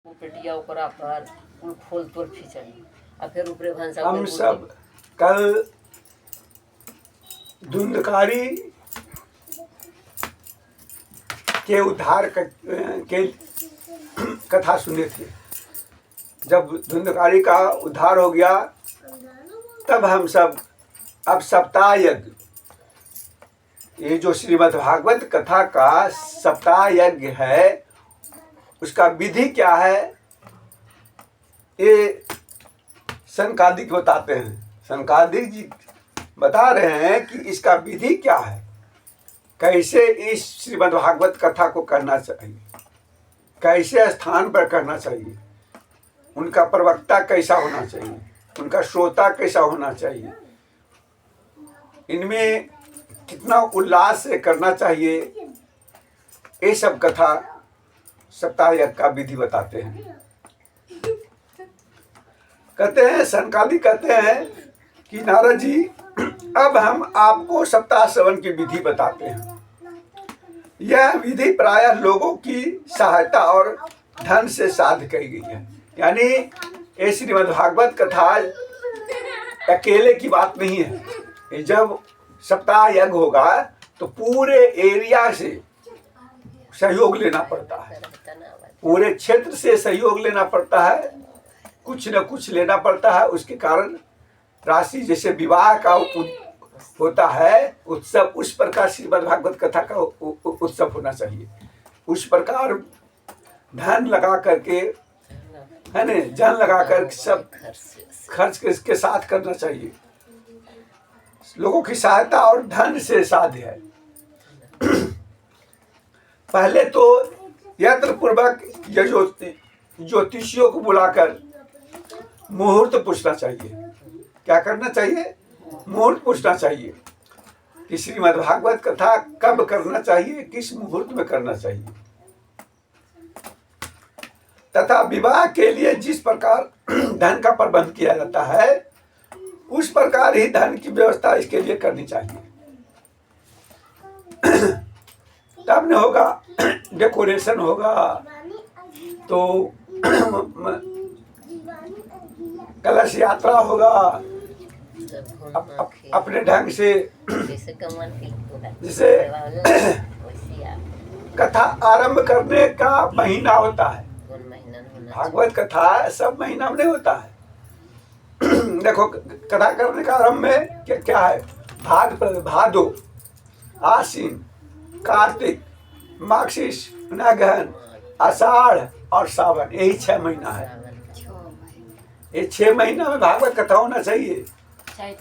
पेटिया ओकरा पर कुल खोल तोल खिंचनी आ फिर ऊपरे भंसा हम सब कल धुंधकारी के उद्धार के कथा सुने थे। जब धुंधकारी का उद्धार हो गया तब हम सब अब सप्ताह यज्ञ, ये जो श्रीमद् भागवत कथा का सप्ताह यज्ञ है उसका विधि क्या है ये सनकादिक बताते हैं। सनकादिक जी बता रहे हैं कि इसका विधि क्या है, कैसे इस श्रीमद् भागवत कथा को करना चाहिए, कैसे स्थान पर करना चाहिए, उनका प्रवक्ता कैसा होना चाहिए, उनका श्रोता कैसा होना चाहिए, इनमें कितना उल्लास से करना चाहिए, ये सब कथा सप्ताह यज्ञ का विधि बताते हैं। कहते हैं सनकादिक कहते हैं कि नारद जी अब हम आपको सप्ताह श्रवण की विधि बताते हैं। यह विधि प्रायः लोगों की सहायता और धन से साध की गई है। यानी ये श्रीमद् भागवत कथा अकेले की बात नहीं है। जब सप्ताह यज्ञ होगा तो पूरे एरिया से सहयोग लेना पड़ता है, पूरे क्षेत्र से सहयोग लेना पड़ता है, कुछ न कुछ लेना पड़ता है। उसके कारण राशि जैसे विवाह का होता है उत्सव, उस प्रकार श्रीमद् भागवत कथा का उत्सव होना चाहिए। उस प्रकार धन लगा करके है न, जन लगा कर सब खर्च के साथ करना चाहिए। लोगों की सहायता और धन से साध्य है। पहले तो यंत्र पूर्वक ज्योतिषियों को बुलाकर मुहूर्त पूछना चाहिए। क्या करना चाहिए? मुहूर्त पूछना चाहिए कि श्रीमद् भागवत कथा कब करना चाहिए, किस मुहूर्त में करना चाहिए। तथा विवाह के लिए जिस प्रकार धन का प्रबंध किया जाता है उस प्रकार ही धन की व्यवस्था इसके लिए करनी चाहिए। तब न होगा, डेकोरेशन होगा तो कलश यात्रा होगा अपने ढंग से, जैसे कथा आरंभ करने का महीना होता है। भागवत कथा सब महीना में नहीं होता है। देखो कथा करने का आरंभ में क्या है? भादो, आश्विन, कार्तिक, माघशीष, अगहन, आषाढ़ और सावन, यही 6 महीना है। ये 6 महीना में भागवत कथा होना चाहिए।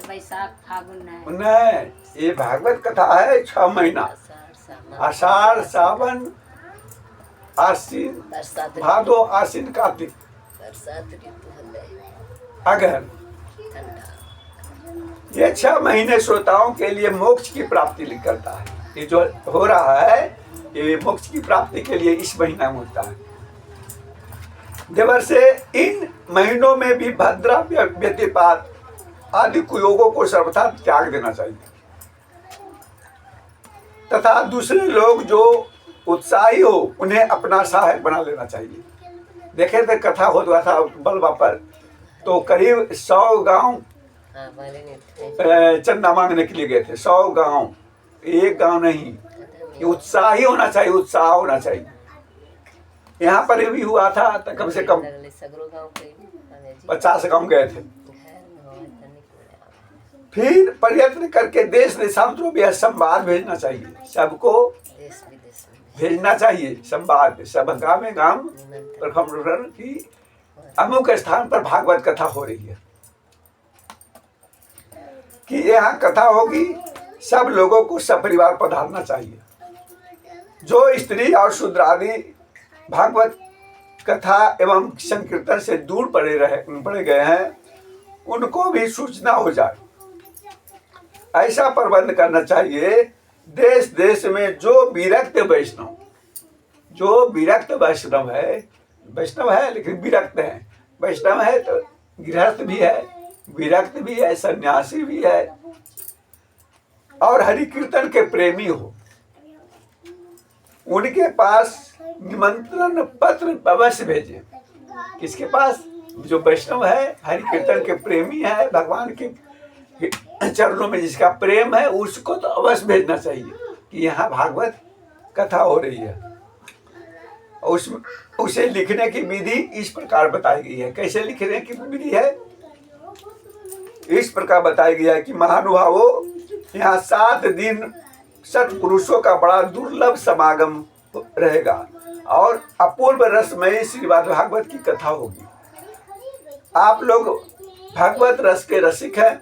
वैशाख फागुन नहीं, ये भागवत कथा है 6 महीना। आषाढ़, सावन, आश्विन, भादो, आश्विन, कार्तिक, अगहन, ये 6 महीने श्रोताओं के लिए मोक्ष की प्राप्ति करता है। ये जो हो रहा है ये मोक्ष की प्राप्ति के लिए इस महीना में होता है। देवर से इन महीनों में भी भद्रा व्यतिपात आदि कुयोगों को सर्वथा त्याग देना चाहिए तथा दूसरे लोग जो उत्साही हो उन्हें अपना सहायक बना लेना चाहिए। देखे थे कथा हो रहा था बलवा पर, तो करीब 100 गांव चंदा मांगने के लिए गए थे। 100 गांव, एक गांव नहीं। ये उत्साही होना चाहिए, उत्साह होना चाहिए। यहाँ पर भी हुआ था तो कम से कम 50 गांव गए थे। फिर प्रयत्न करके देश देशांतरों में संवाद भेजना चाहिए, सबको भेजना चाहिए संवाद। सब गाँव में गाँव प्रखंड की अमुक स्थान पर भागवत कथा हो रही है कि यहाँ कथा होगी, सब लोगों को सपरिवार पधारना चाहिए। जो स्त्री और शूद्र आदि भागवत कथा एवं संकीर्तन से दूर पड़े गए हैं उनको भी सूचना हो जाए, ऐसा प्रबंध करना चाहिए। देश देश में जो विरक्त वैष्णव है लेकिन विरक्त है, वैष्णव है तो गृहस्थ भी है, विरक्त भी है, सन्यासी भी है और हरि कीर्तन के प्रेमी हो, उनके पास निमंत्रण पत्र अवश्य भेजें। किसके पास? जो वैष्णव है, हरि कीर्तन के प्रेमी है, भगवान के चरणों में जिसका प्रेम है, उसको तो अवश्य भेजना चाहिए कि यहाँ भागवत कथा हो रही है। उसे लिखने की विधि इस प्रकार बताई गई है। कैसे लिखने की विधि है? इस प्रकार बताई गई है कि महानुभावों, यहाँ 7 दिन सत्पुरुषों का बड़ा दुर्लभ समागम रहेगा और अपूर्व रसमयी श्रीमद् भागवत की कथा होगी। आप लोग भागवत रस के रसिक हैं,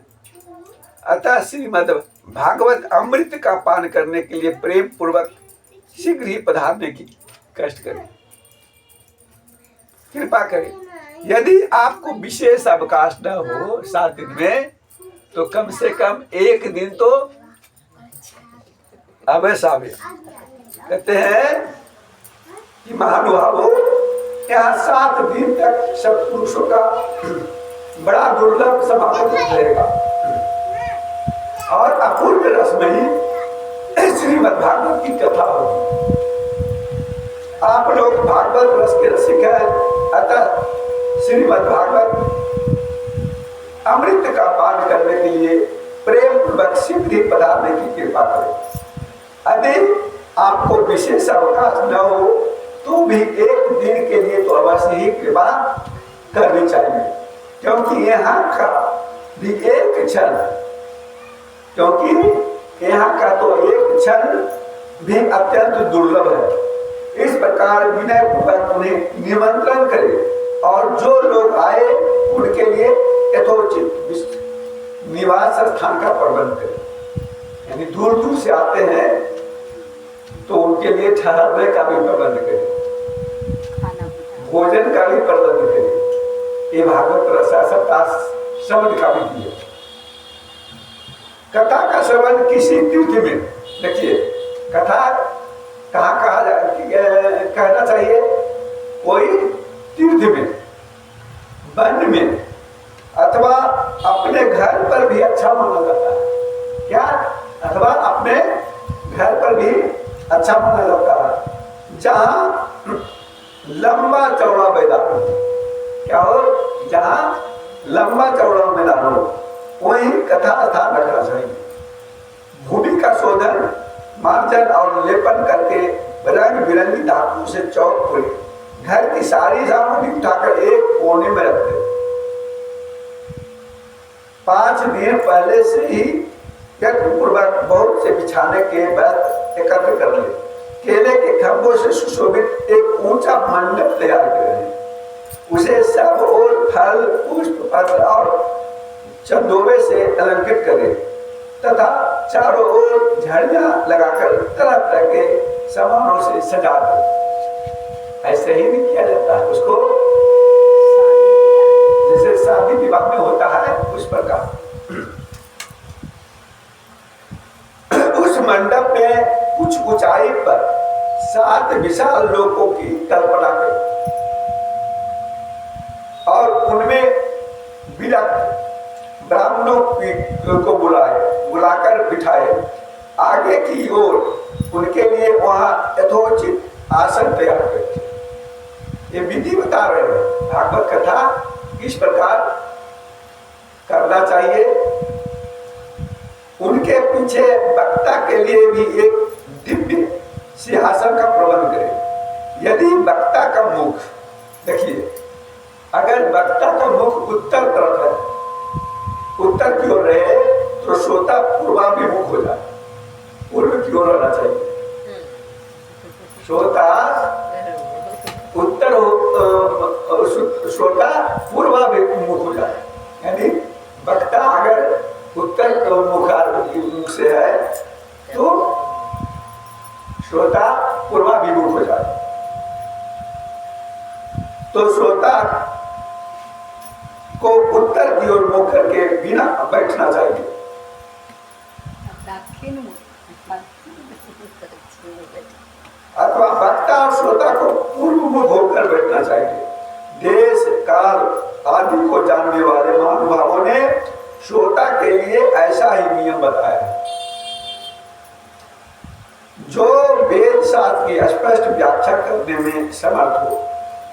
अतः श्रीमद् भागवत अमृत का पान करने के लिए प्रेम पूर्वक शीघ्र ही पधारने की कष्ट करें, कृपा करें। यदि आपको विशेष अवकाश न हो 7 दिन में, तो कम से कम 1 दिन तो अवश्य आवे। कहते हैं कि महानुभावों, यहाँ 7 दिन तक सत्पुरुषों का बड़ा दुर्लभ समागम रहेगा और अपूर्व रसमयी श्रीमद् भागवत की कथा होगी। आप लोग भागवत रस के रसिक हैं, अतः श्रीमद् भागवत अमृत का पान करने के लिए प्रेम पूर्वक शीघ्र ही पधारने की कृपा करें। यदि आपको विशेष अवकाश न हो तो भी 1 दिन के लिए तो अवश्य ही कृपा करनी चाहिए, क्योंकि यहाँ का भी एक क्षण, क्योंकि यहाँ का तो एक क्षण भी अत्यंत दुर्लभ है। इस प्रकार विनय पूर्वक उन्हें निमंत्रण करें और जो लोग आए उनके लिए यथोचित निवास स्थान का प्रबंध करें। यानी दूर दूर से आते हैं तो उनके लिए ठहरने का भी प्रबंध करें, भोजन का भी प्रबंध करें। ये भागवत रसासक्ता श्रवण का भी है। कथा का श्रवण किसी तीर्थ में, देखिए कथा कहाँ कहना चाहिए? कोई तीर्थ में, वन में, अथवा अपने घर पर भी अच्छा माना जाता है। क्या? अथवा अपने घर पर भी अच्छा माना जाता है, जहाँ लंबा चौड़ा मैदान हो। क्या हो? जहाँ लंबा चौड़ा मैदान हो, वही कथा स्थान रखना चाहिए। भूमि का शोधन, मार्जन और लेपन करके रंग बिरंगी धातु से चौक खोले, घर की सारी सामग्री उठाकर एक कोने में रख दे। 5 दिन पहले से ही पूर्वक बहुत से बिछाने के बाद एकत्र कर ले। केले के खंभों से सुशोभित एक ऊंचा मंडप तैयार करें, उसे सब और फल, पुष्प, पत्र और चंदोबे से अलंकृत करें तथा चारों ओर झड़ियां लगाकर तरह तरह के सामानों से सजा दें। ऐसे ही नहीं किया जाता है उसको, जैसे शादी विवाह में होता है उस प्रकार। उस मंडप में कुछ ऊंचाई पर 7 विशाल लोकों की कल्पना करें और उनमें विरक्त ब्राह्मणों को बुलाकर बिठाए। आगे की ओर उनके लिए वहां यथोचित आसन तैयार करते। ये विधि बता रहे हैं, भागवत कथा किस प्रकार करना चाहिए। उनके पीछे वक्ता के लिए भी एक दिव्य सिंहासन का प्रबंध करें। यदि वक्ता का मुख, देखिए अगर वक्ता का मुख उत्तर तरफ है, उत्तर की ओर रहे तो श्रोता पूर्वाभिमुख हो जाए, पूर्व की ओर रहना चाहिए। श्रोता उत्तर हो, श्रोता पूर्वाभिमुख हो जाए। यानी वक्ता अगर उत्तर मुख से है तो श्रोता पूर्वाभिमुख हो जाए। तो श्रोता को उत्तर की ओर मुख करके बिना बैठना चाहिए। अथवा वक्ता और श्रोता को पूर्व मुख होकर बैठना चाहिए। देश काल आदि को जानने वाले महानुभावों ने श्रोता के लिए ऐसा ही नियम बताया है। जो वेद शास्त्र की स्पष्ट व्याख्या करने में समर्थ हो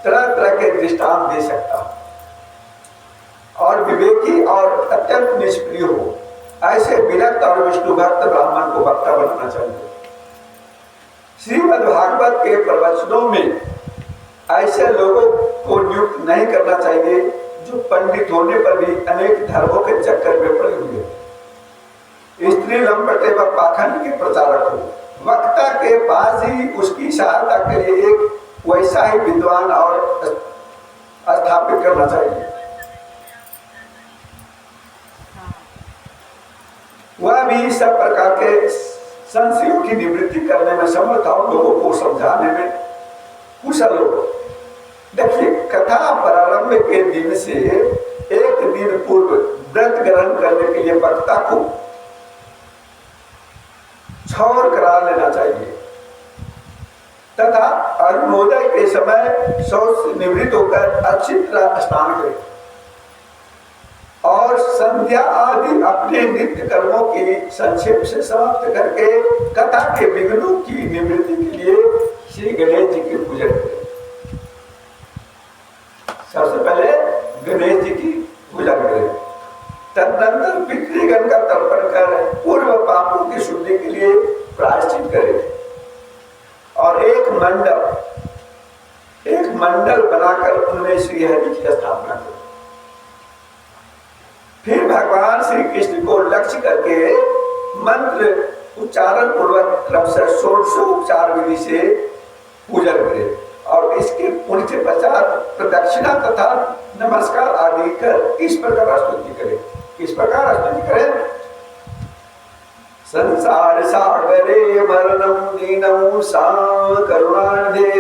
तरह तरह के दृष्टांत दे सकता हो और विवेकी और अत्यंत निष्प्रिय हो, ऐसे विरक्त और विष्णु भक्त ब्राह्मण को वक्ता बनाना चाहिए। श्रीमद् भागवत के प्रवचनों में ऐसे लोगों को नियुक्त नहीं करना चाहिए जो पंडित होने पर भी अनेक धर्मों के चक्कर में पड़े हुए, स्त्री लंपट एवं पाखंड के प्रचारक हो। वक्ता के पास ही उसकी सहायता के लिए एक वैसा ही विद्वान और स्थापित करना चाहिए, वह भी सब प्रकार के संशयों की निवृत्ति करने में समर्थ और लोगों को समझाने में कुशल हो। देखिए, कथा प्रारंभ के दिन से एक दिन पूर्व व्रत ग्रहण करने के लिए वक्ता को छौर करा लेना चाहिए तथा अरुणोदय के समय शौच से निवृत्त होकर अच्छी तरह स्नान करें और संध्या आदि अपने नित्य कर्मों की संक्षेप से समाप्त करके कथा के विघ्नों की निवृत्ति के लिए श्री गणेश जी की पूजा करें। सबसे पहले गणेश जी की पूजा करें, तदनंतर पितृगण का तर्पण कर पूर्व पापों की शुद्धि के लिए प्रायश्चित करें और एक मंडल बनाकर उनमें श्री हरि की स्थापना करें। फिर भगवान श्री कृष्ण को लक्ष्य करके मंत्र उच्चारण पूर्वक क्रमशः षोडशोपचार विधि से पूजन करें और इसके पुण्य के पश्चात प्रदक्षिणा तथा नमस्कार आदि कर इस प्रकार स्तुति करें। किस प्रकार स्तुति करें? संसार सागरे मरणं दीनं सा करुणानिधे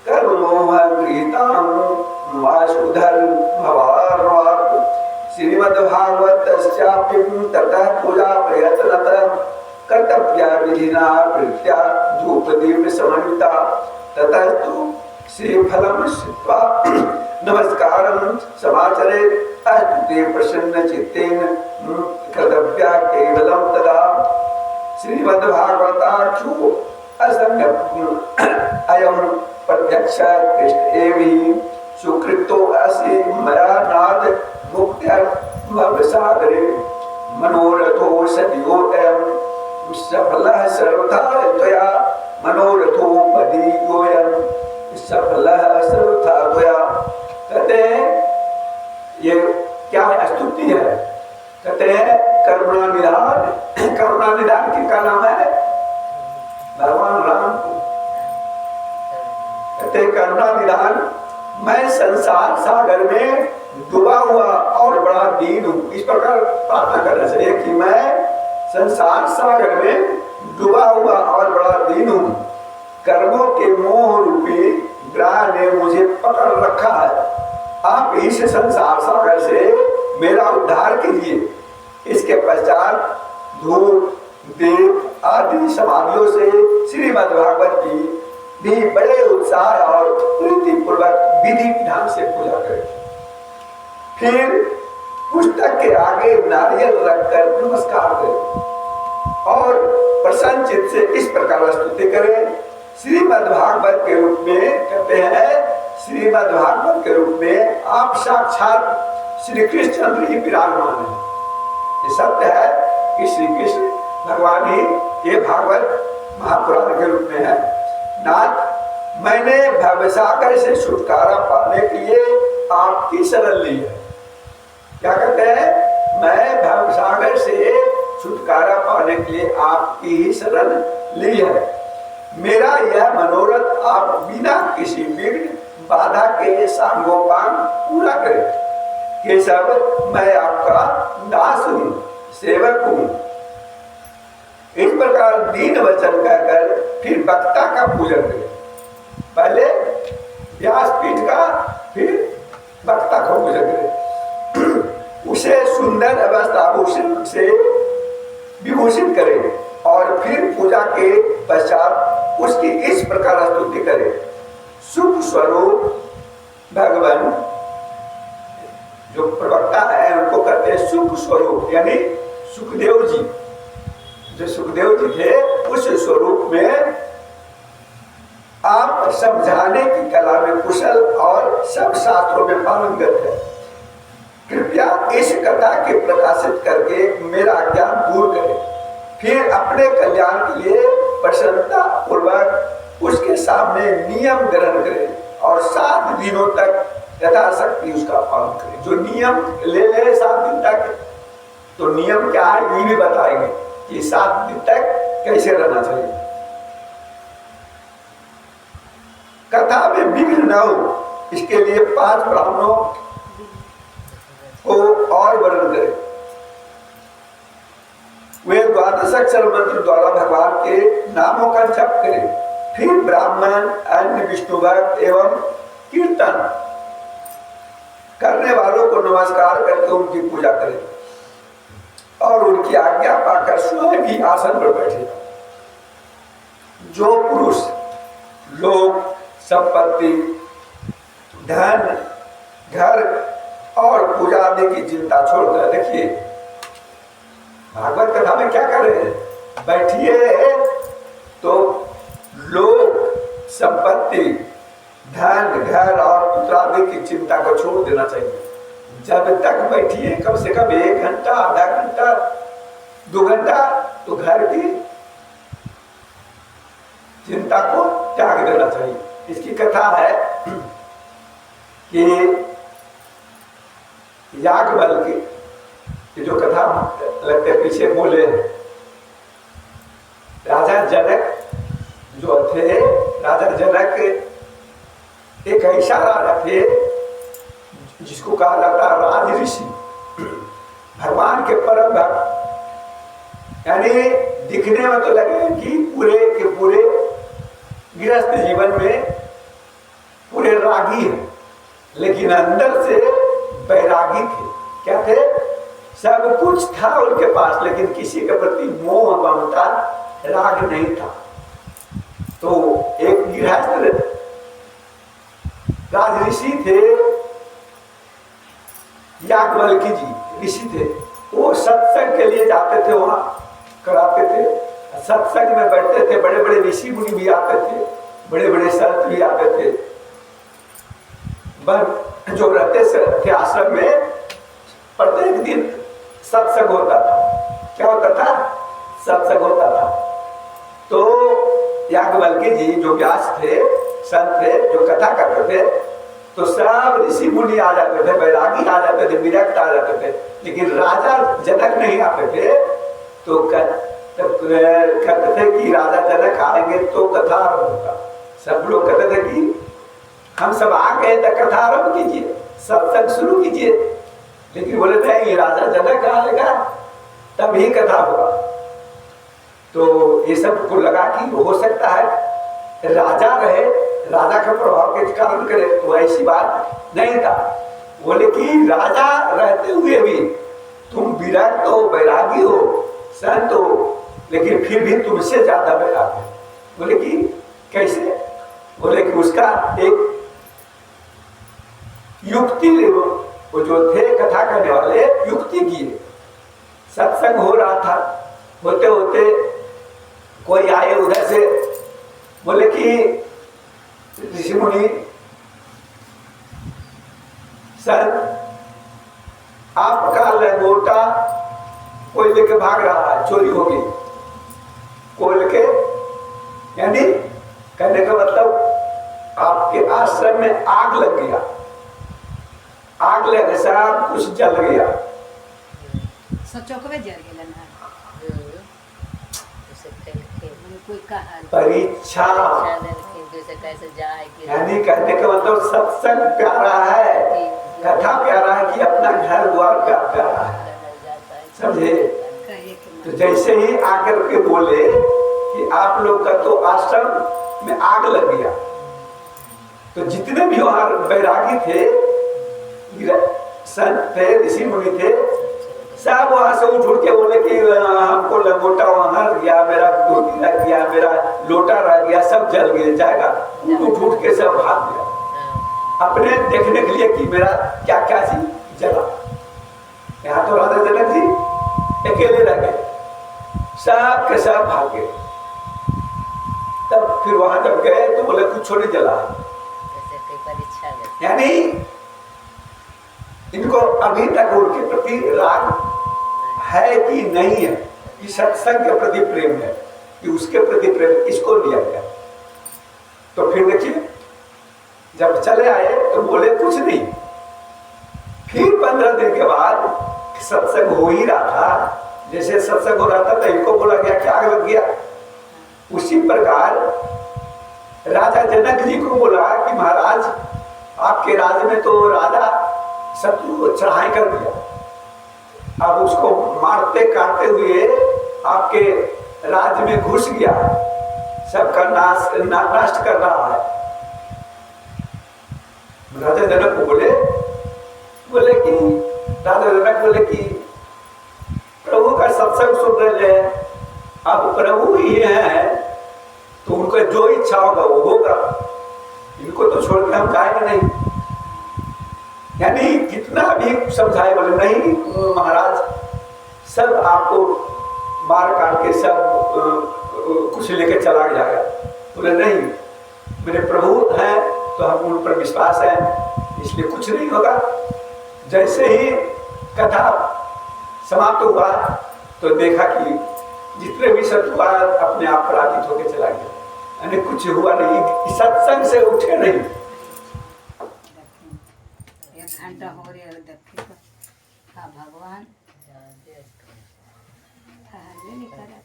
करुणोह गृहीतां वासुधर भवार्वात् श्रीमद्भागवतस्यापि ततः पूजा प्रयत्नतः कर्तव्या विधिना प्रीत्या धूपदीप समन्विता ततः तु श्रीफलं श्रुत्वा नमस्कारं समाचरेत् अस्तुते प्रसन्नचित्तेन कर्तव्या केवलं तदा श्रीमद्भागवताख्यो अयं प्रत्यक्ष कृष्ण एवं सुकृतो असि मया नाद मुक्त्यर्भवसागरे मनोरथो सद्योऽयं सफलः सर्वथा त्वया मनोरथो पदीयोऽयं सफलः सर्वथा त्वया। कहते हैं ये क्या स्तुति है? कहते हैं करुणानिधान। करुणानिधान की क्या नाम है? भगवान राम को कहते हैं करुणानिधान। मैं संसार सागर में डूबा हुआ और बड़ा दीन हूँ। इस प्रकार प्रार्थना करना चाहिए कि मैं संसार सागर में डूबा हुआ और बड़ा दीन हूँ, कर्मों के मोह रूपी ग्रह ने मुझे पकड़ रखा है, आप इस संसार सागर से मेरा उद्धार कीजिए। इसके पश्चात धूप दीप आदि समाधियों से श्रीमद् भागवत की भी बड़े उत्साह और प्रीति पूर्वक विधि विधान से पूजा करें। फिर पुस्तक के आगे नारियल रखकर नमस्कार करें और प्रसन्न चित्त से इस प्रकार स्तुति करें। श्रीमद् भागवत के रूप में कहते हैं, श्रीमद् भागवत के रूप में आप साक्षात श्री कृष्ण ही विराजमान है। ये सत्य है कि श्री कृष्ण भगवान ही ये भागवत महापुराण के रूप में है। नाथ, मैंने भवसागर से छुटकारा पाने के लिए आपकी शरण ली है। क्या कहते हैं? मैं भवसागर से छुटकारा पाने के लिए आपकी ही शरण ली है। मेरा यह मनोरथ आप बिना किसी विघ्न बाधा के सांगोपांग पूरा करें। केशव, मैं आपका दास हूँ, सेवक हूँ। इस प्रकार दीन वचन कहकर फिर वक्ता का पूजन करें। पहले व्यासपीठ का, फिर वक्ता का पूजन करें। उसे सुंदर अवस्थाभूषण से विभूषित करें और फिर पूजा के पश्चात उसकी इस प्रकार स्तुति करें। सुख स्वरूप भगवान जो प्रवक्ता है उनको कहते हैं सुख स्वरूप, यानी सुखदेव जी। जो सुखदेव जी थे उस स्वरूप में आप समझाने की कला में कुशल और सब शास्त्रों में पारंगत है। कृपया इस कथा के प्रकाशित करके मेरा ज्ञान दूर करें, फिर अपने कल्याण के लिए प्रसन्नता पूर्वक उसके सामने नियम ग्रहण करें और 7 दिनों तक यथाशक्ति उसका पालन करें। जो नियम ले ले 7 दिन तक, तो नियम क्या है ये भी बताएंगे कि 7 दिन तक कैसे रहना चाहिए। कथा में विघ्न न हो इसके लिए 5 ब्राह्मणों को और वर्णन करें। वे 12 अक्षर मंत्र द्वारा भगवान के नामों का जप करें, फिर ब्राह्मण, अन्य, विष्णु भक्त एवं कीर्तन करने वालों को नमस्कार करके उनकी पूजा करें और उनकी आज्ञा पाकर स्वयं भी आसन पर बैठे। जो पुरुष लोग, संपत्ति, धन, घर और पूजा आदि की चिंता छोड़कर, देखिए भागवत कथा में क्या कर रहे हैं, बैठिए तो लोग, संपत्ति, धन, घर और पुत्र आदि की चिंता को छोड़ देना चाहिए। जब तक बैठिए कम से कम 1 घंटा, आधा घंटा, 2 घंटा, तो घर की चिंता को त्याग देना चाहिए। इसकी कथा है कि याज्ञवल्क्य की जो कथा लगते पीछे बोले, राजा जनक जो थे, राजा जनक एक ऐसा राजा थे जिसको कहा जाता है राज ऋषि, भगवान के परम भक्त। यानी दिखने में तो लगे कि पूरे के पूरे गृहस्थ जीवन में पूरे रागी है, लेकिन अंदर से बैरागी थे। क्या थे? सब कुछ था उनके पास, लेकिन किसी के प्रति मोह, ममता, राग नहीं था। तो एक गृहस्थ राज ऋषि थे, याज्ञवल्क्य जी ऋषि थे। वो सत्संग के लिए जाते थे, वहां कराते थे, सत्संग में बैठते थे। बड़े बड़े ऋषि मुनि भी आते थे, बड़े बड़े संत भी आते थे। जो रहते थे आश्रम में, प्रत्येक दिन सत्संग होता था। क्या होता था? सत्संग होता था। तो याज्ञवल्क्य जी जो व्यास थे, संत थे, जो कथा करते थे, तो सब ऋषि मुनि आ जाते थे, बैरागी आ जाते थे, विरक्त आ जाते थे, लेकिन राजा जनक नहीं आते थे। तो कहते थे कि राजा जनक आएंगे तो कथा आरंभ होगा। सब लोग कहते थे कि हम सब आ गए तो कथा आरंभ कीजिए, सत्संग शुरू कीजिए। लेकिन बोले नहीं, राजा जनक आएगा तभी कथा होगा। तो ये सब को लगा कि हो सकता है राजा रहे, राजा का प्रभाव के कारण करे, तो ऐसी बात नहीं था। बोले कि राजा रहते हुए भी तुम विरक्त हो, बैरागी हो, संत हो, लेकिन फिर भी तुमसे ज्यादा बैराग है। बोले कि कैसे? बोले कि उसका एक युक्ति, वो जो थे कथा करने वाले, युक्ति किए। सत्संग हो रहा था, होते होते कोई आए उधर से, बोले कि ऋषि मुनि, सर आपका लंगोटा कोई लेके भाग रहा है, चोरी हो गई। कोई लेके, यानी कहने का मतलब आपके आश्रम में आग लग गया, आग लगे सब कुछ जल गया। परीक्षा, यानी कहने का मतलब सत्संग प्यारा है, कथा प्यारा है कि अपना घर द्वार प्यारा है, समझे? तो जैसे ही आकर के बोले कि आप लोग का तो आश्रम में आग लग गया, तो जितने भी वहां बैरागी थे, संत थे, ऋषि मुनि थे, सब वहां से उठ के बोले कि हमको लंगोटा वहां रह गया, मेरा धोती रह गया, मेरा लोटा रह गया, सब जल गया जाएगा। उठ के सब भाग गया अपने देखने के लिए कि मेरा क्या क्या चीज जला। यहाँ तो राजा जनक जी अकेले रह गए, सब के सब भाग गए। तब फिर वहां जब गए तो बोले कुछ नहीं जला, जैसे कोई परीक्षा में यानी इनको अभी तक उनके प्रति राग है कि नहीं है, कि सत्संग के प्रति प्रेम है, कि उसके प्रति प्रेम, इसको लिया गया। तो फिर देखिए जब चले आए तो बोले कुछ नहीं। फिर 15 दिन के बाद सत्संग हो ही रहा था, जैसे सत्संग हो रहा था तो इनको बोला गया कि आग लग गया। उसी प्रकार राजा जनक जी को बोला कि महाराज आपके राज्य में तो राजा शत्रु चढ़ाई कर दिया, अब उसको मारते काटते हुए आपके राज्य में घुस गया, सबका नष्ट कर रहा है। राजा जनक को बोले कि राजा जनक बोले कि प्रभु का सत्संग सुन रहे हैं, अब प्रभु ही है तो उनको जो इच्छा होगा वो होगा, इनको तो छोड़ के हम जाएंगे नहीं। यानी कितना भी समझाए बोले नहीं महाराज, सब आपको मार काट के सब कुछ लेके चला जाएगा। बोले नहीं, मेरे प्रभु हैं तो हम उन पर विश्वास है, इसलिए कुछ नहीं होगा। जैसे ही कथा समाप्त हुआ तो देखा कि जितने भी शत्रु अपने आप पराजित होकर चला गया, यानी कुछ हुआ नहीं, सत्संग से उठे नहीं। 1 घंटा हो रहा है देखिए तो हाँ भगवान नहीं करा।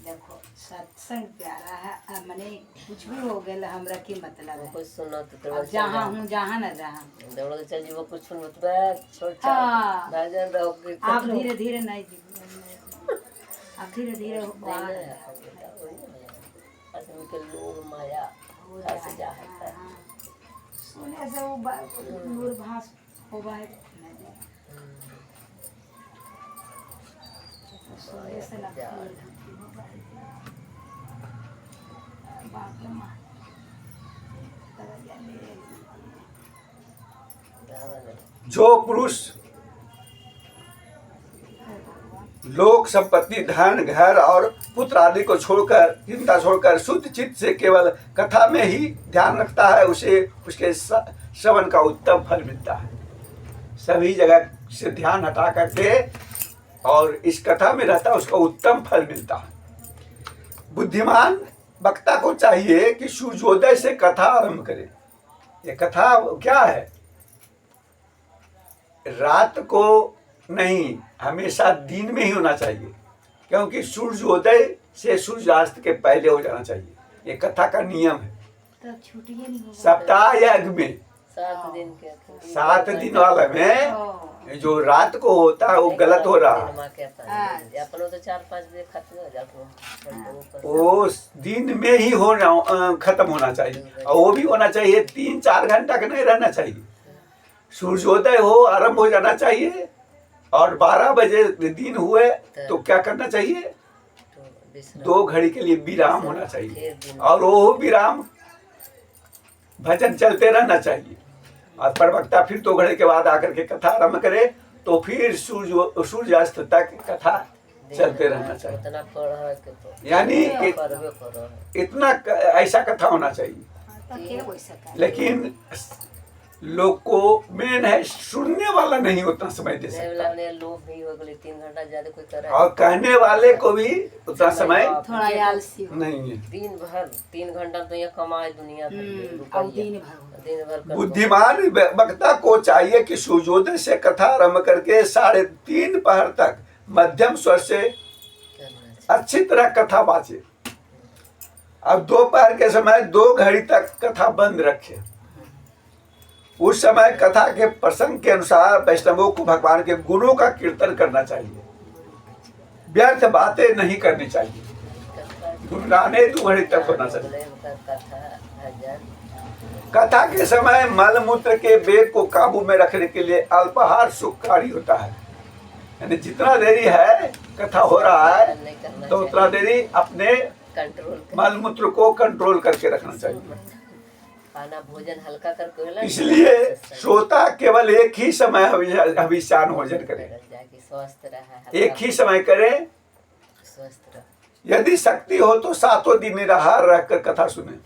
देखो सत्संग प्यारा है, अब मने कुछ भी हो गया हमरा की मतलब है, कुछ सुनो तो अब जहाँ हूँ जहाँ न जहाँ दौड़ के चल जीवो, कुछ सुनो तो छोड़ हाँ। भजन रहो आप धीरे धीरे नहीं जीव, अब धीरे धीरे आदमी के लोग माया फंस जा है। सुने से वो दूरभाष होगा है, सुने से ना बाप रे माँ जो पुरुष लोक संपत्ति धन घर और पुत्र आदि को छोड़कर, चिंता छोड़कर शुद्ध चित्त से केवल कथा में ही ध्यान रखता है, उसे उसके श्रवण का उत्तम फल मिलता है। सभी जगह से ध्यान हटा करके और इस कथा में रहता है, उसको उत्तम फल मिलता है। बुद्धिमान वक्ता को चाहिए कि सूर्योदय से कथा आरंभ करे। ये कथा क्या है? रात को नहीं, हमेशा दिन में ही होना चाहिए, क्योंकि सूर्योदय से सूर्यास्त के पहले हो जाना चाहिए। ये कथा का नियम है। तो छुट्टियां नहीं होगा। सप्ताह यज्ञ में 7 दिन के 7 दिन वाला में जो रात को होता है वो गलत हो रहा है। अपनो तो 4-5 बजे खत्म हो जाता, वो दिन में ही होना खत्म होना चाहिए, और वो भी होना चाहिए 3-4 घंटा का नहीं रहना चाहिए। सूर्योदय हो आरंभ हो जाना चाहिए, और 12 बजे दिन हुए तो क्या करना चाहिए? 2 घड़ी के लिए विराम होना चाहिए, और वो विराम भजन चलते रहना चाहिए। और प्रवक्ता फिर 2 घड़ी के बाद आकर के कथा आरंभ करे, तो फिर सूर्यास्त तक कथा चलते रहना चाहिए। यानी इतना ऐसा कथा होना चाहिए। लेकिन लोग को मेन है सुनने वाला नहीं उतना समय दे सकता, लोग भी हो गए 3 घंटा ज्यादा कोई करे, और कहने वाले को भी उतना समय थोड़ा आलसी नहीं है। दिन भर 3 घंटा तो ये कमाए दुनिया भर और दिन भर बुद्धिमान वक्ता को चाहिए कि सूर्योदय से कथा आरंभ करके 3:30 पहर तक मध्यम स्वर से अच्छी तरह कथा बाजे। अब दोपहर के समय 2 घड़ी तक कथा बंद रखे। उस समय कथा के प्रसंग के अनुसार वैष्णवों को भगवान के गुणों का कीर्तन करना चाहिए, व्यर्थ बातें नहीं करनी चाहिए। गुनगाने 2 घड़ी तक होना चाहिए। कथा के समय मल मूत्र के वेग को काबू में रखने के लिए अल्पाहार सुखकारी होता है। यानी जितना देरी है कथा हो रहा है तो उतना देरी अपने मल मूत्र को कंट्रोल करके रखना चाहिए। खाना भोजन हल्का करके, इसलिए श्रोता केवल एक ही समय अभिशान भोजन करे, स्वस्थ रहा, एक ही समय करे। स्वस्थ रहा। यदि शक्ति हो तो 7 दिन निराहार रहकर कथा सुने।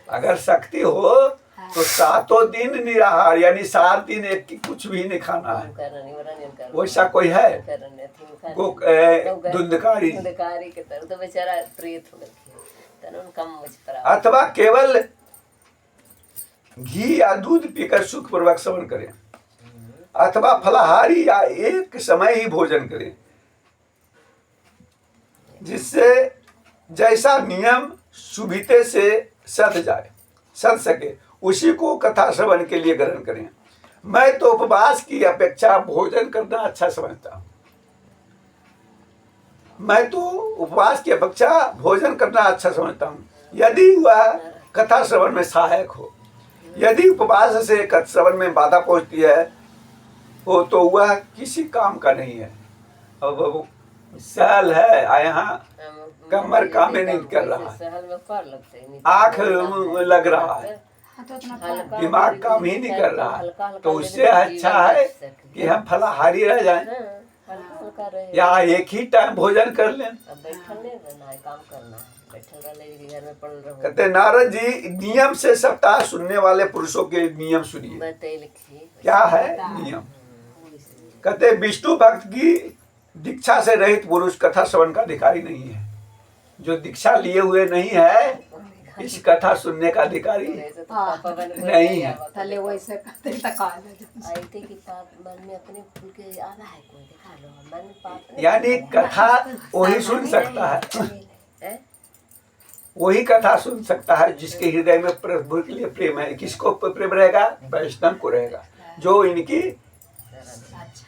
अगर शक्ति हो तो 7 दिन निराहार, यानी 7 दिन एक की कुछ भी नहीं खाना है। वैसा कोई है? धुंधकारी के तरह तो बेचारा प्रेत हो गया। अथवा केवल घी या दूध पीकर सुखपूर्वक श्रवण करें, अथवा फलाहारी या एक समय ही भोजन करें, जिससे जैसा नियम सुविधे से सध सके उसी को कथा श्रवण के लिए ग्रहण करें। मैं तो उपवास की अपेक्षा भोजन करना अच्छा समझता हूं। मैं तो उपवास की अपेक्षा भोजन करना अच्छा समझता हूँ, यदि वह कथा श्रवण में सहायक हो। यदि उपवास से कथा श्रवण में बाधा पहुंचती है हो तो वह किसी काम का नहीं है। अब वो सहल है, यहाँ कमर काम में नहीं कर रहा है, आँख लग रहा है, दिमाग काम ही नहीं कर रहा है, तो उससे अच्छा है कि हम फलाहारी रह जाएं या एक ही टाइम भोजन कर लें। कहते नारद जी, नियम से सप्ताह सुनने वाले पुरुषों के नियम सुनिए। क्या है नियम? कहते विष्णु भक्त की दीक्षा से रहित पुरुष कथा श्रवण का अधिकारी नहीं है। जो दीक्षा लिए हुए नहीं है इस कथा सुनने का अधिकारी नहीं है। यानी कथा वही सुन सकता है, वही कथा सुन सकता है जिसके हृदय में प्रभु के लिए प्रेम है। किसको प्रेम रहेगा? वैष्णव को रहेगा, जो इनकी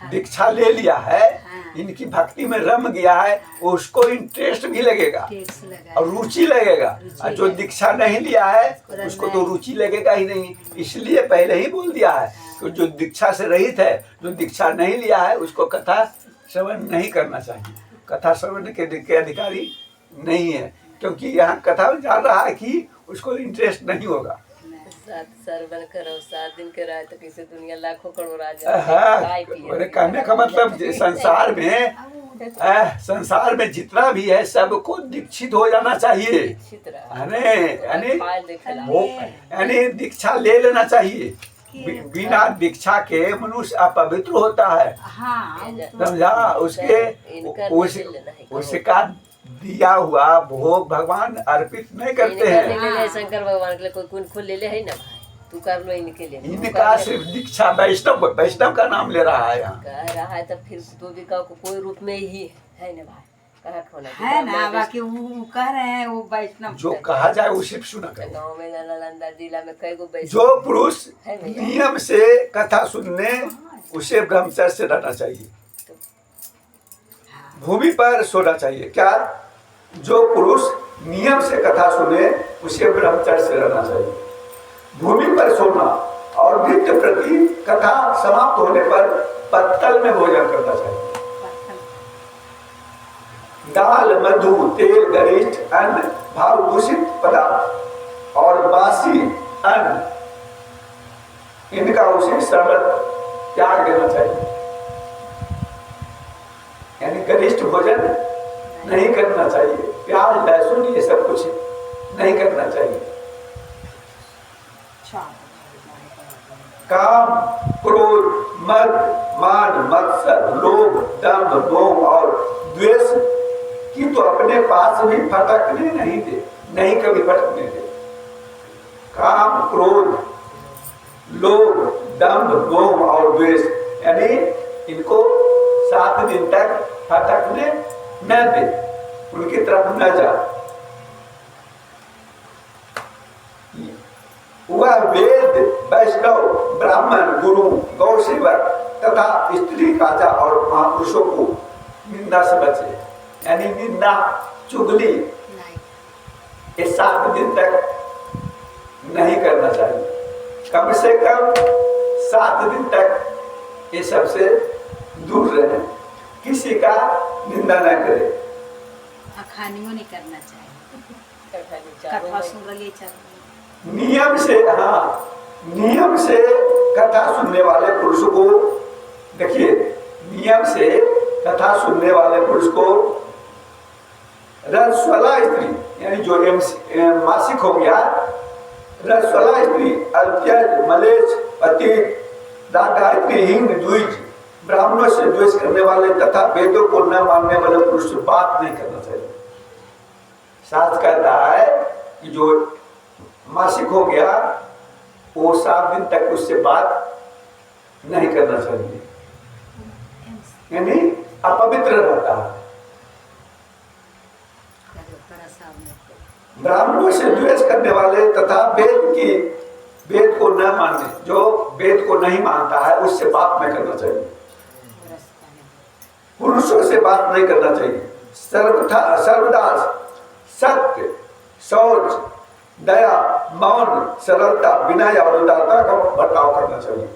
दीक्षा ले लिया है, इनकी भक्ति में रम गया है, उसको इंटरेस्ट भी लगेगा और रुचि लगेगा। और जो दीक्षा नहीं लिया है उसको तो रुचि लगेगा ही नहीं। इसलिए पहले ही बोल दिया है तो जो दीक्षा से रहित है, जो दीक्षा नहीं लिया है, उसको कथा श्रवण नहीं करना चाहिए। कथा श्रवण के अधिकारी नहीं है, क्योंकि यहाँ कथा जान रहा है कि उसको इंटरेस्ट नहीं होगा। 7 दिन के रहे तो किसी दुनिया लाखों करोड़ आ जाए। कहने का मतलब संसार में जितना भी है सबको दीक्षित हो जाना चाहिए। यानी दीक्षा ले लेना चाहिए। बिना दीक्षा के मनुष्य अपवित्र होता है। समझा? उसका दिया हुआ भोग भगवान अर्पित नहीं करते हैं। शंकर भगवान के लिए कोई खुल ले है ना भाई, तू कर लो इनके लिए। इनका सिर्फ दीक्षा वैष्णव का नाम ले रहा है यहाँ। कह रहा है तो फिर तो भी कोई रूप में ही है ना भाई, कहा खोना है ना, बाकी वो कह रहे हैं वो वैष्णव जो कहा जाए वो सिर्फ सुना कर। गाँव में नालंदा जिला में कई गो जो पुरुष नियम से कथा सुनने उसे ब्रह्मचर्य से रहना चाहिए, भूमि पर सोना चाहिए। क्या? जो पुरुष नियम से कथा सुने उसे ब्रह्मचर्य से रहना चाहिए, भूमि पर सोना और नित्य प्रति कथा समाप्त होने पर पत्तल में भोजन करना चाहिए। दाल, मधु, तेल, गरिष्ठ अन्न, भाव दूषित पदार्थ और बासी अन्न, इनका उसे सर्वत्र त्याग देना चाहिए। यानी गरिष्ठ भोजन नहीं करना चाहिए, प्याज लहसुन ये सब कुछ नहीं करना चाहिए। काम, क्रोध, मद, मान, मत्सर, लोभ, दंभ, मोह और द्वेष की तो अपने पास भी फटकने नहीं दे, नहीं कभी फटकने दे। काम, क्रोध, लोभ, दंभ, मोह और द्वेष, यानी इनको 7 दिन तक फटकने न दे, उनकी तरफ न जा। वह वेद, वैष्णव, ब्राह्मण, गुरु, गौ सेवक तथा स्त्री, राजा और महापुरुषों को निंदा से बचे। यानी निंदा, चुगली ये 7 दिन तक नहीं करना चाहिए। कम से कम 7 दिन तक ये सबसे दूर रहे, किसी का निंदा न करे। अखानियों नहीं करना चाहिए। कथा सुन रही नियम से, हाँ, नियम से कथा सुनने वाले पुरुष को, देखिए, नियम से कथा सुनने वाले पुरुष को रजस्वला स्त्री यानी जो मासिक हो गया, रजस्वला स्त्री अत्यज मलेच पति गायत्री हिंग द्विज ब्राह्मणों से द्वेष करने वाले तथा वेदों को न मानने वाले पुरुष से बात नहीं करना चाहिए। शास्त्र कहता है कि जो मासिक हो गया वो 7 दिन तक उससे बात नहीं करना चाहिए, यानी अपवित्र रहता है। ब्राह्मणों से द्वेष करने वाले तथा वेद को न मानने, जो वेद को नहीं मानता है उससे बात नहीं करना चाहिए। पुरुषों से बात नहीं करना चाहिए। सर्वदा सत्य, शौच, दया, मौन, सरलता, विनय और उदारता का बर्ताव करना चाहिए।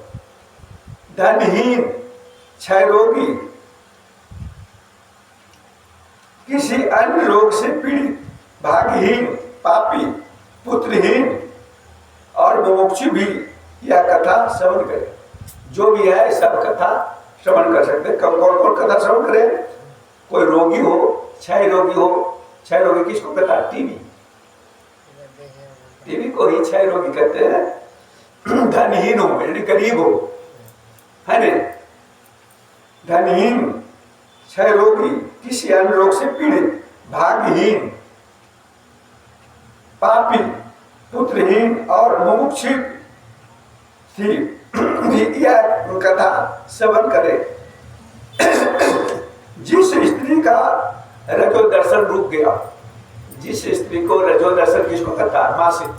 धनहीन, क्षय रोगी, किसी अन्य रोग से पीड़ित, भाग्यहीन, पापी, पुत्रहीन और मुमुक्षु भी यह कथा श्रवण करे। जो भी है सब कथा श्रवण कर सकते हैं। कौन कौन कथा श्रवण करे? कोई रोगी हो, क्षय रोगी हो। क्षय रोगी किसको कहता है? टीबी को ही क्षय रोगी कहते हैं। धनहीन हो यानी गरीब हो, है न, धनहीन, क्षय रोगी, किसी अन्य रोग से पीड़ित, भाग्यहीन, पापी, पुत्रहीन और मुमुक्षु यह कथा श्रवण करे। जिस स्त्री का रजो दर्शन रुक गया, जिस स्त्री को रजो दर्शन किसको कहता है? मासिक,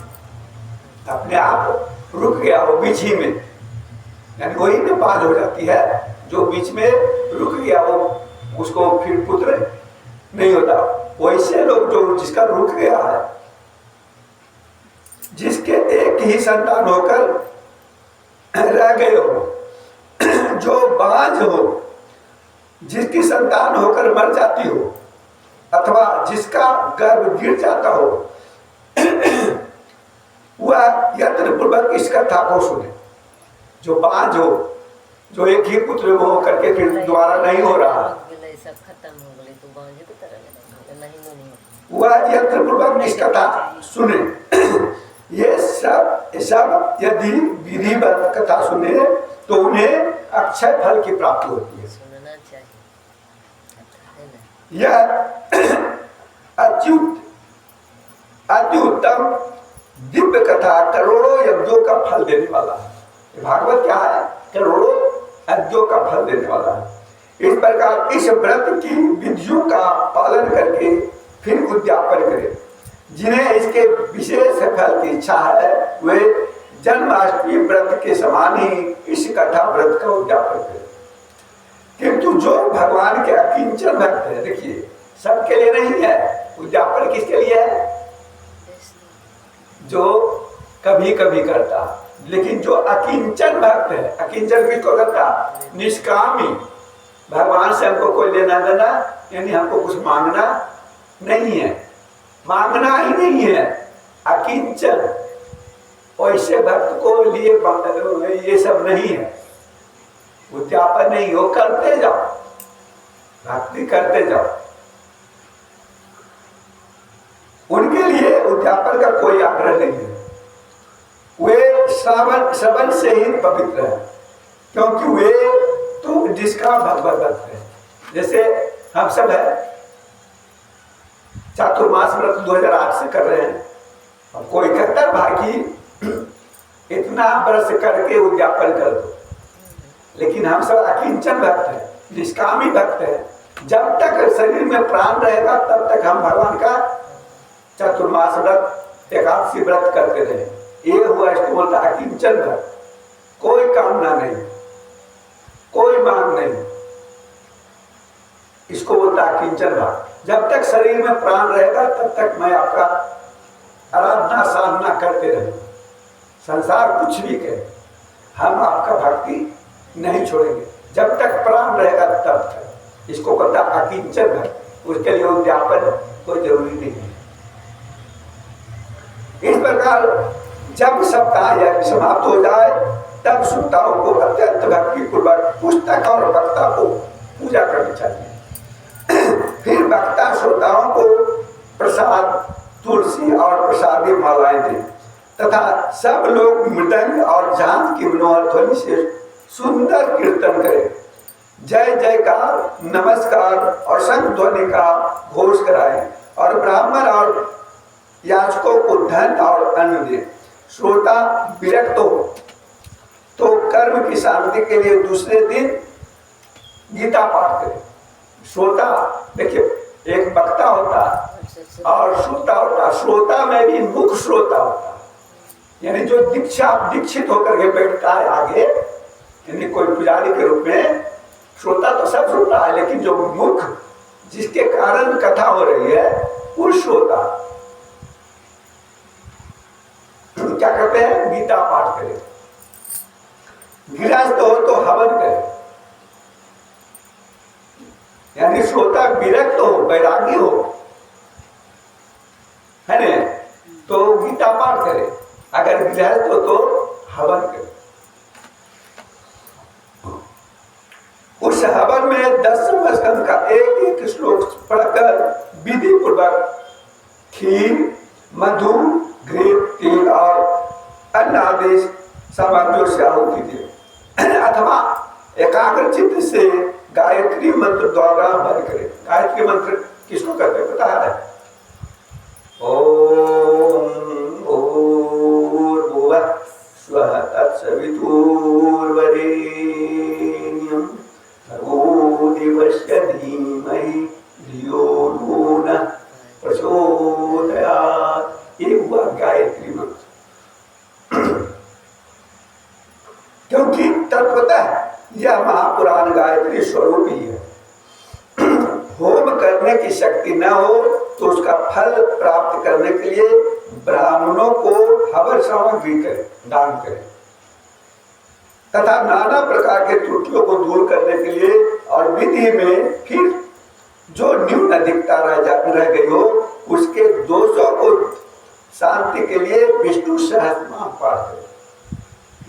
अपने आप रुक गया हो बीच ही में, यानी वही में बात हो जाती है। जो बीच में रुक गया हो उसको फिर पुत्र नहीं होता। वैसे लोग जो जिसका रुक गया है, जिसके एक ही संतान होकर रह गए हो, जो बांझ हो, जिसकी संतान होकर मर जाती हो अथवा जिसका गर्भ गिर जाता हो, वह यत्न पूर्वक इस कथा को सुने। जो बांझ हो, जो एक ही पुत्र हो करके फिर दोबारा नहीं हो रहा, वह यत्न पूर्वक इस कथा सुने। ये सब यदि विधिवत कथा सुने तो उन्हें अक्षय फल की प्राप्ति होती है। यह अति उत्तम दिव्य कथा करोड़ों यज्ञों का फल देने वाला है। भागवत क्या है? करोड़ों यज्ञों का फल देने वाला है। इस प्रकार इस व्रत की विधियों का पालन करके फिर उद्यापन करें। जिन्हें इसके विशेष फल की इच्छा है वे जन्माष्टमी व्रत के समान ही इस कथा व्रत का उद्यापन करें। किंतु जो भगवान के अकिंचन भक्त है, देखिए सबके लिए नहीं है उद्यापन, किसके लिए है? जो कभी कभी करता, लेकिन जो अकिंचन भक्त है, अकिंचन किसको करता? निष्कामी, भगवान से हमको कोई लेना देना, यानी हमको कुछ मांगना नहीं है, मांगना ही नहीं है, अकिंचन। वैसे भक्त को लिए ये सब नहीं है, उद्यापन नहीं हो, करते जाओ, भक्ति करते जाओ। उनके लिए उद्यापन का कोई आग्रह नहीं है। वे श्रवण से ही पवित्र है, क्योंकि वे तो जिसका भगवत भक्त है। जैसे हम सब है चातुर्मास व्रत 2008 से कर रहे हैं। अब कोई कहता है भाई इतना वर्ष करके उद्यापन कर दो, लेकिन हम सब अकिंचन भक्त है, निष्कामी भक्त है। जब तक शरीर में प्राण रहेगा तब तक हम भगवान का चातुर्मास व्रत, एकादशी व्रत करते रहे। ये हुआ इसको बोलता अकिंचन भक्त। कोई कामना नहीं, कोई मांग नहीं, इसको बोलता अकिंचन भक्त। जब तक शरीर में प्राण रहेगा तब तक मैं आपका आराधना साधना करते रहे, संसार कुछ भी कहे, हम आपका भक्ति नहीं छोड़ेंगे जब तक प्राण रहेगा तब तक। इसको कहता अकिंचन भक्त। उसके लिए उद्यापन कोई जरूरी नहीं है। इस प्रकार जब सप्ताह समाप्त हो जाए तब श्रोताओं को अत्यंत भक्ति पूर्वक पुस्तक और वक्ता को पूजा करनी चाहिए। फिर वक्ता श्रोताओं को प्रसाद, तुलसी और प्रसादी मालाएं दें तथा सब लोग मृदंग और झांझ की मनोहर ध्वनि से सुंदर कीर्तन करें। जय जयकार, नमस्कार और शंख ध्वनि का घोष कराएं और ब्राह्मण और याचकों को धन और अन्न दें। श्रोता विरक्त हो तो कर्म की शांति के लिए दूसरे दिन गीता पाठ करें। श्रोता, देखिए, एक वक्ता होता और श्रोता होता। श्रोता में भी मुख्य श्रोता होता, यानी जो दीक्षित होकर के बैठता है आगे, यानी कोई पुजारी के रूप में। श्रोता तो सब श्रोता है, लेकिन जो मुख्य, जिसके कारण कथा हो रही है, वो श्रोता क्या करते हैं? गीता पाठ करें। गृहस्थ हो तो हवन करे, यानी श्रोता विरक्त हो, वैरागी हो, है न, तो गीता पाठ करे। अगर गृहस्थ हो तो हवन करे। उस हवन में 10 स्कंद का एक एक श्लोक पढ़कर विधि पूर्वक खीर, मधु, घृत, तेल और अन्न आदि सामग्रियों से आहुति दे अथवा एकाग्र चित्त से गायत्री मंत्र द्वारा हवन करे। गायत्री मंत्र किसको कहते हैं पता है? ओम भूर्भुवः स्वः तत्सवितुर्वरेण्यं भर्गो देवस्य धीमहि धियो यो नः प्रचोदयात्। ये हुआ गायत्री मंत्र। क्योंकि तत्वतः यह महापुराण गायत्री स्वरूप ही है। होम करने की शक्ति न हो तो उसका फल प्राप्त करने के लिए ब्राह्मणों को हवन सामग्री करें, दान करें तथा नाना प्रकार के त्रुटियों को दूर करने के लिए और विधि में फिर जो न्यून अधिकता रह गई हो उसके दोषों को शांति के लिए विष्णु सहस्रनाम पाठ करें।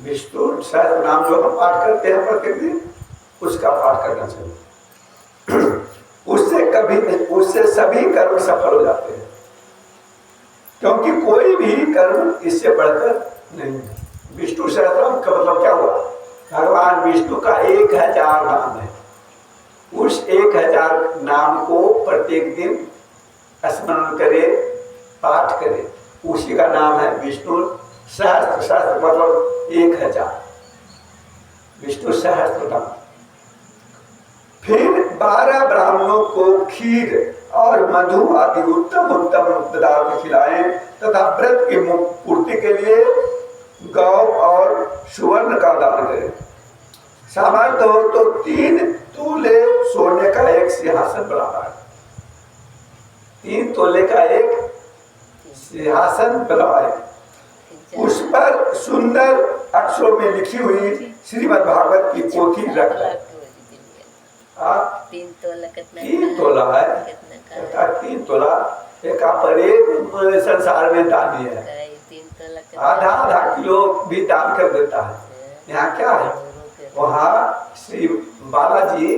विष्णु सहस्रनाम जो हम पाठ करते हैं प्रतिदिन, उसका पाठ करना चाहिए। उससे सभी कर्म सफल हो जाते हैं, क्योंकि कोई भी कर्म इससे बढ़कर नहीं है। विष्णु सहस्रनाम का मतलब क्या हुआ? भगवान विष्णु का 1000 नाम है। उस 1000 नाम को प्रत्येक दिन स्मरण करे, पाठ करे, उसी का नाम है विष्णु सहस्त्र। सहस्त्र मतलब 1000, विष्णु सहस्त्र नाम। फिर 12 ब्राह्मणों को खीर और मधु आदि उत्तम उत्तम पदार्थ खिलाएं तथा व्रत की पूर्ति के लिए गौ और सुवर्ण का दान करें। सामर्थ्य हो तो 3 तोले सोने का एक सिंहासन बनाए। 3 तोले का एक सिंहासन बनाए, उस पर सुंदर अक्षरों में लिखी हुई श्रीमद् भागवत की पोथी रख लें। 3 तोला कितना? 3 तोला है, 3 तोला एक पर एक संसार में दानी है। 3 तोला आधा किलो भी दान कर देता है। यहाँ क्या है? वहाँ श्री बालाजी,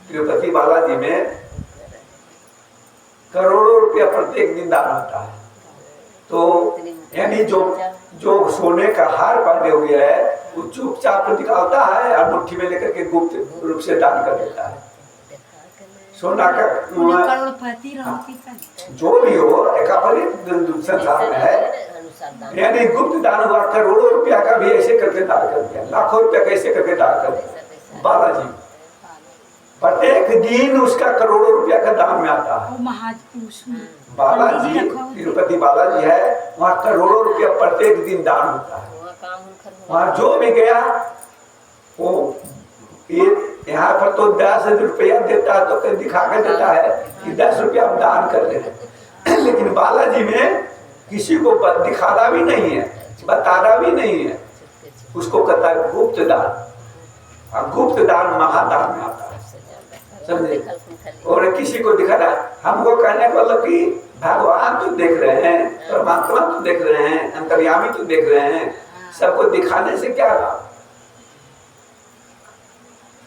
तिरुपति बालाजी में करोड़ों रुपया प्रत्येक दिन दान होता है। तो यानी जो सोने का हार पहने हुए है वो चुपचाप निकालता है और मुट्ठी में लेकर के गुप्त रूप से दान कर देता है। सोना का जो भी हो एकापरिक संसार में है, यानी गुप्त दान हुआ। करोड़ों रुपया का भी ऐसे करके दान कर दिया, लाखों रुपया कैसे करके दान कर दिया बालाजी। प्रत्येक दिन उसका करोड़ों रुपया का दान में आता है। बालाजी, तिरुपति बालाजी है, वहाँ करोड़ों रुपया प्रत्येक दिन दान होता है। वहाँ जो भी गया वो यहाँ पर तो 10 रुपया देता है, तो दिखा कर देता है कि 10 रुपया हम दान कर रहे हैं। लेकिन बालाजी में किसी को दिखाना भी नहीं है, बताना भी नहीं है, उसको कहता है गुप्त दान। और गुप्त दान महादान में आता है, समझे? और किसी को दिखाना, हमको कहने का मतलब कि भगवान तो देख रहे हैं, परमात्मा तो देख रहे हैं, अंतर्यामी तो देख रहे हैं, सबको दिखाने से क्या लाभ?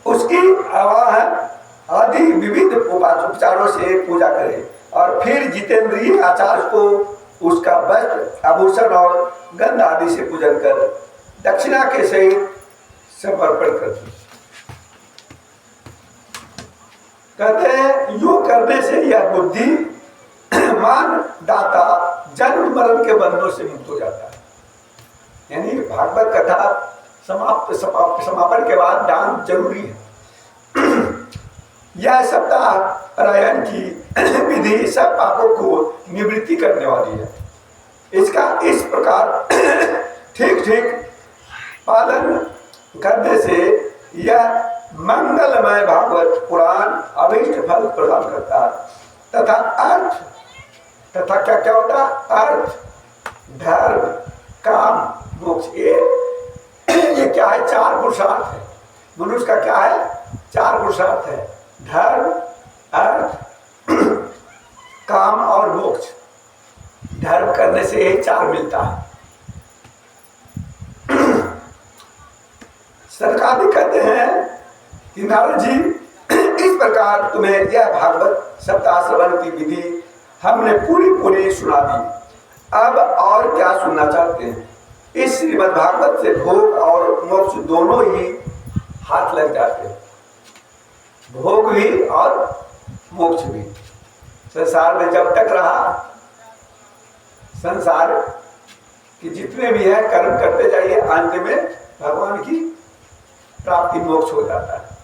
उसकी आवाह आदि आदि विविध उपचारों से पूजा करे और फिर जितेंद्रीय आचार्य को उसका वस्त्र आभूषण और गंध आदि से पूजन कर दक्षिणा के सहित समर्पण कर दे। कहते हैं योग करने से यह बुद्धि मान दाता जन्म मरण के बंधनों से मुक्त हो जाता है। यानी भागवत कथा समापन के बाद दान जरूरी है। यह सप्ताह पारायण की विधि सब पापों को निवृत्ति करने वाली है। इसका इस प्रकार ठीक ठीक पालन करने से यह मंगलमय भागवत पुराण अभीष्ट फल प्रदान करता है तथा अर्थ तथा क्या क्या होता है अर्थ धर्म काम मोक्ष ये क्या है? चार पुरुषार्थ है। मनुष्य का क्या है? चार पुरुषार्थ है, धर्म अर्थ काम और मोक्ष। धर्म करने से यही चार मिलता है। सरकार कहते हैं कि नारद जी इस प्रकार तुम्हें यह भागवत सप्ताह श्रवण की विधि हमने पूरी सुना दी। अब और क्या सुनना चाहते हैं? इस श्रीमद् भागवत से भोग और मोक्ष दोनों ही हाथ लग जाते हैं, भोग भी और मोक्ष भी। संसार में जब तक रहा, संसार के जितने भी है कर्म करते जाइए, अंत में भगवान की प्राप्ति मोक्ष हो जाता है।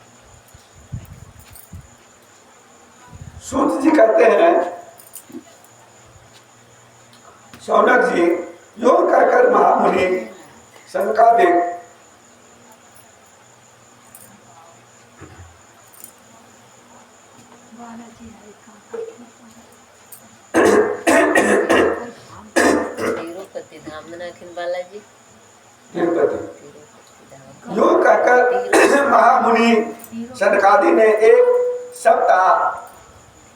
सूत जी कहते हैं शौनक जी योग कहकर महामुनि शंका देख तिरुपति धाम में नाखिन बालाजी तिरुपति योग कहकर महामुनि शनकादि ने एक सप्ताह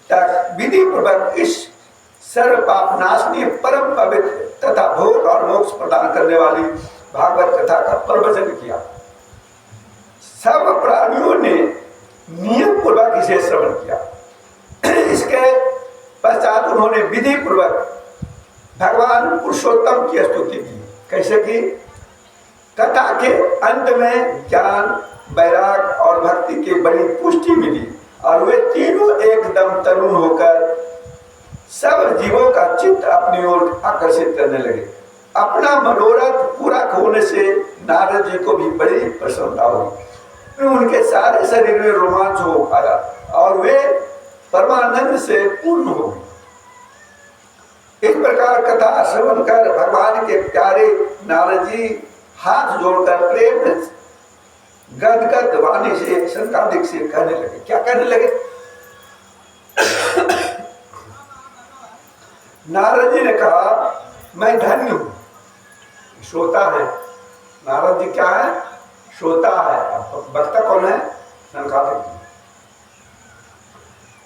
तक विधि पूर्वक इस सर्व पाप नाशनीय परम पवित्र तथा भोग और मोक्ष प्रदान करने वाली भागवत कथा का प्रवचन किया। सब प्राणियों ने नियम पूर्वक इसे श्रवण किया। इसके पश्चात उन्होंने विधि पूर्वक भगवान पुरुषोत्तम की स्तुति की। कैसे की? कथा के अंत में ज्ञान वैराग और भक्ति की बड़ी पुष्टि मिली और वे तीनों एकदम तरुण होकर सब जीवों का चित्त अपनी ओर आकर्षित करने लगे। अपना मनोरथ पूरा होने से नारद जी को भी बड़ी प्रसन्नता हुई। उनके सारे शरीर में रोमांच हो पाया और वे परमानंद से पूर्ण हो गए। इस प्रकार कथा श्रवण कर भगवान के प्यारे नारद जी हाथ जोड़कर प्रेम गदगद वाणी से शंकादिक से कहने लगे। क्या कहने लगे? नारद जी ने कहा मैं धन्य हूं। श्रोता है नारद जी, क्या है? श्रोता है। वक्ता कौन है? शंकादिक।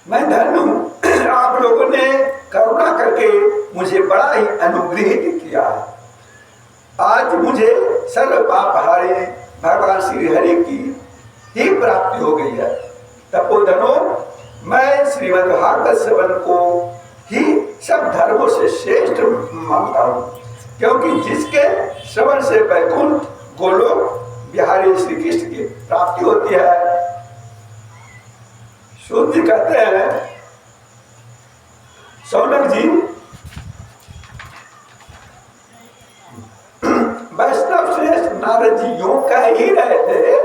मैं धन्य हूं, आप लोगों ने करुणा करके मुझे बड़ा ही अनुग्रहित किया है। आज मुझे सर्व पापहारी भगवान श्री हरि की ही प्राप्ति हो गई है। तपोधनो, मैं श्रीमद् भागवत श्रवण को ही सब धर्मों से श्रेष्ठ मानता हूँ, क्योंकि जिसके श्रवण से वैकुंठ गोलोक बिहारी श्री कृष्ण की प्राप्ति होती है। सूत जी कहते हैं शौनक जी वैष्णव श्रेष्ठ नारद जी यूं कह ही रहे थे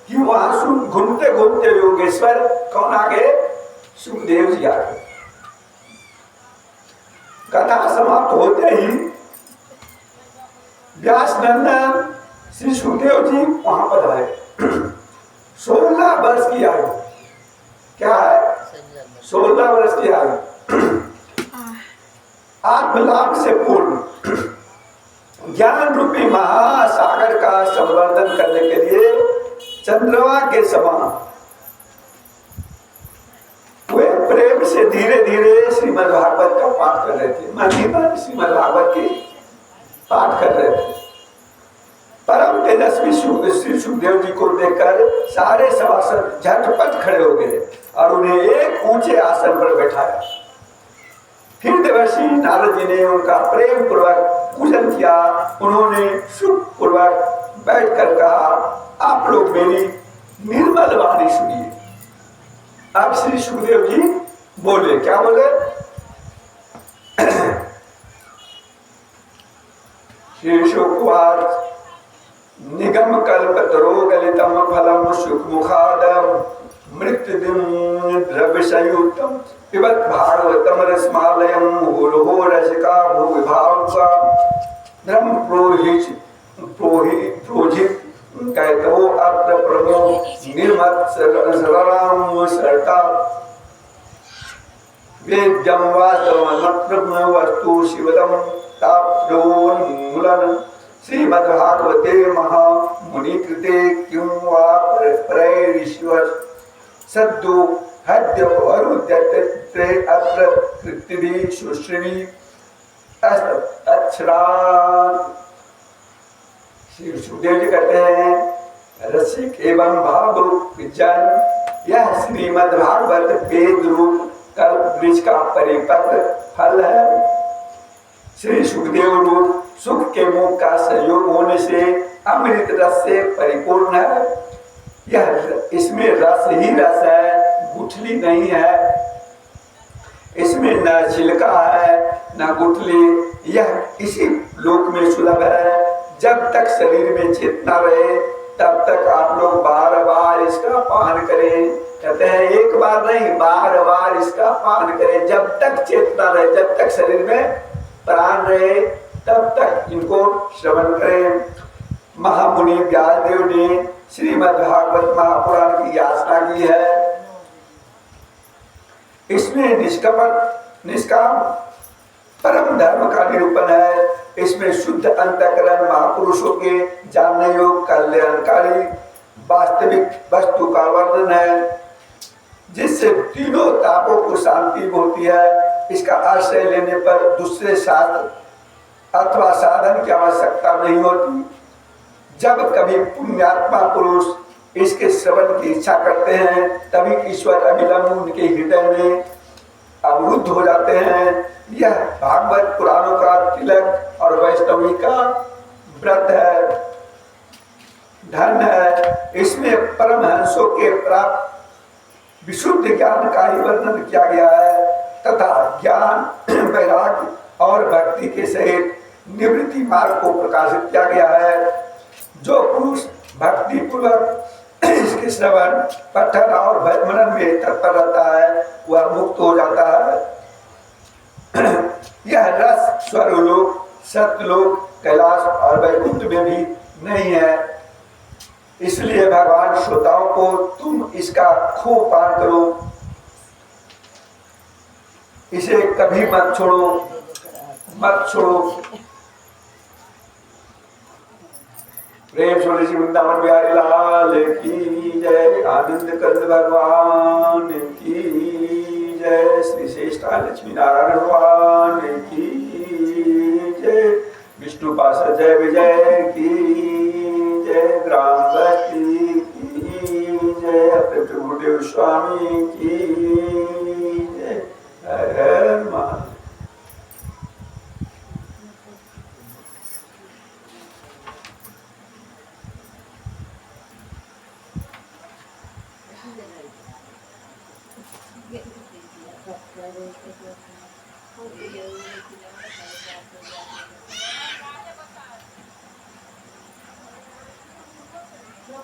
कि वहां सुन घूमते घूमते योगेश्वर कौन आ गए? सुखदेव जी आ गए। कथा समाप्त होते ही व्यास नंदन श्री सुखदेव जी वहां पर आए। 16 वर्ष की आयु। क्या है? 16 वर्ष की आयु। आत्मलाभ से पूर्ण ज्ञान रूपी महासागर का संवर्धन करने के लिए चंद्रमा के समान वे प्रेम से धीरे धीरे श्रीमद् भागवत का पाठ कर रहे थे। महिमा श्रीमद् भागवत की पाठ कर रहे थे। परम तेजस्वी श्री सुखदेव जी को देखकर सारे सभासद झटपट खड़े हो गए और उन्हें एक ऊंचे आसन पर बैठाया। फिर देवर्षि नारद जी ने उनका प्रेम पूर्वक पूजन किया। उन्होंने सुख पूर्वक बैठकर कहा, आप लोग मेरी निर्मल वाणी सुनिए। अब श्री सुखदेव जी बोले, क्या बोले? श्री शुकवाच निगम कल्पतरो गलितम फलम सुख मुखादम मृत्युदिम द्रव्य संयुक्तम पिबत भागवतम रसमालयम मुहुर्हो रसिका भूविभाव ब्रह्म प्रोहित कैतवो अत्र प्रभो निर्मत सरराम सरता वेद्यम वास्तवम वस्तु शिवदम ताप्रोन्मूलन श्रीमद्भागवते महामुनि कृते किं वा प्रैरिश्वर सद्दो हद्य वरुद्यते अत्र कृतिभिः शुश्रिवी अक्षरा। श्री सुखदेव जी कहते हैं, रसिक एवं भावुक जन, यह श्रीमद्भागवत वेद रूप कल्प वृक्ष का परिपक्व फल है। श्री सुखदेव रूप सुख के मुख का संयोग होने से अमृत रस से परिपूर्ण है। यह इसमें रस ही रस है, गुठली नहीं है। इसमें न छिलका है न गुठली। यह इसी लोक में सुलभ है। जब तक शरीर में चेतना रहे तब तक आप लोग बार बार इसका पान करें। कहते हैं एक बार नहीं, बार बार इसका पान करें। जब तक चेतना रहे, जब तक शरीर में प्राण रहे तब तक इनको श्रवण करें। महामुनि व्यासदेव ने श्रीमद्भागवत महापुराण की याचना की है। इसमें निष्काम परम धर्म का निरूपण है। इसमें शुद्ध अंतःकरण महापुरुषों के जानने योग्य कल्याणकारी वास्तविक वस्तु का वर्णन है, जिससे तीनों तापों को शांति होती है। इसका आश्रय लेने पर दूसरे शास्त्र अथवा साधन की आवश्यकता नहीं होती। जब कभी पुण्यात्मा पुरुष इसके श्रवण की इच्छा करते हैं तभी ईश्वर अविलंब उनके हृदय में अवरुद्ध हो जाते हैं। यह भागवत पुराणों का तिलक और वैष्णवी का व्रत है, धन है। इसमें परमहंसों के प्राप्त विशुद्ध ज्ञान का ही वर्णन किया गया है तथा ज्ञान वैराग्य और भक्ति के सहित निवृत्ति मार्ग को प्रकाशित किया गया है। जो पुरुष भक्ति पूर्वक इसके श्रवण पठन और मनन में तत्पर रहता है वह मुक्त हो जाता है। यह रस स्वर्गलोक, सत्यलोक, कैलाश और वैकुंठ में भी नहीं है। इसलिए भगवान श्रोताओं को तुम इसका खूब पान करो, इसे कभी मत छोड़ो, मत छोड़ो। प्रेम सोने श्री वृंदावन बिहारी लाल की जय, आनंद कंद भगवान की जय, श्री श्रेष्ठा लक्ष्मी नारायण भगवान की जय, विष्णु पार्षद जय विजय की जय, ग्राम बस्ती की जय, अपने गुरुदेव स्वामी की जय। हर हर महादेव। Lo